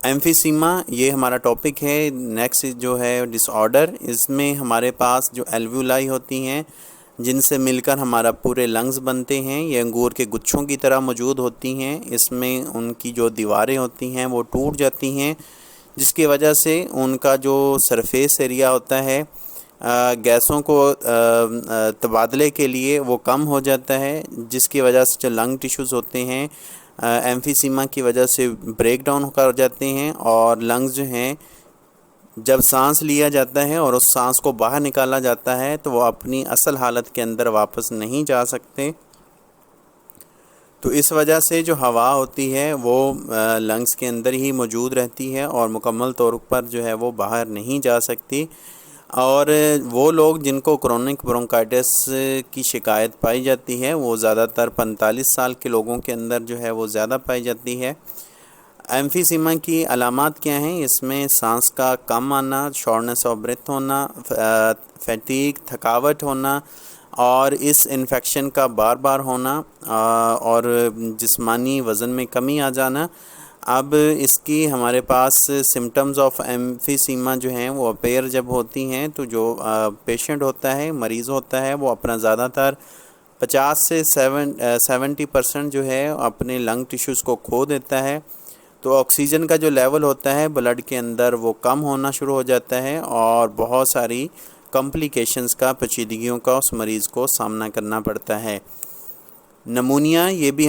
ایمفیسیما یہ ہمارا ٹاپک ہے۔ نیکسٹ جو ہے ڈس آرڈر، اس میں ہمارے پاس جو ایلویولائی ہوتی ہیں جن سے مل کر ہمارا پورے لنگز بنتے ہیں، یہ انگور کے گچھوں کی طرح موجود ہوتی ہیں۔ اس میں ان کی جو دیواریں ہوتی ہیں وہ ٹوٹ جاتی ہیں، جس کی وجہ سے ان کا جو سرفیس ایریا ہوتا ہے گیسوں کو تبادلے کے لیے وہ کم ہو جاتا ہے، جس کی وجہ سے جو لنگ ٹیشوز ہوتے ہیں ایمفیسیما کی وجہ سے بریک ڈاؤن کر جاتے ہیں، اور لنگز جو ہیں جب سانس لیا جاتا ہے اور اس سانس کو باہر نکالا جاتا ہے تو وہ اپنی اصل حالت کے اندر واپس نہیں جا سکتے۔ تو اس وجہ سے جو ہوا ہوتی ہے وہ لنگز کے اندر ہی موجود رہتی ہے اور مکمل طور پر جو ہے وہ باہر نہیں جا سکتی۔ اور وہ لوگ جن کو کرونک برونکائٹس کی شکایت پائی جاتی ہے وہ زیادہ تر 45 سال کے لوگوں کے اندر جو ہے وہ زیادہ پائی جاتی ہے۔ ایمفیسیما کی علامات کیا ہیں؟ اس میں سانس کا کم آنا، شارٹنیس آف بریتھ ہونا، فیٹیگ تھکاوٹ ہونا، اور اس انفیکشن کا بار بار ہونا، اور جسمانی وزن میں کمی آ جانا۔ اب اس کی ہمارے پاس سمٹمز آف ایمفیسیما جو ہیں وہ اپیئر جب ہوتی ہیں تو جو پیشنٹ ہوتا ہے، مریض ہوتا ہے، وہ اپنا زیادہ تر 50 سے 70% جو ہے اپنے لنگ ٹیشوز کو کھو دیتا ہے۔ تو آکسیجن کا جو لیول ہوتا ہے بلڈ کے اندر وہ کم ہونا شروع ہو جاتا ہے، اور بہت ساری کمپلیکیشنز کا، پیچیدگیوں کا اس مریض کو سامنا کرنا پڑتا ہے۔ نمونیا یہ بھی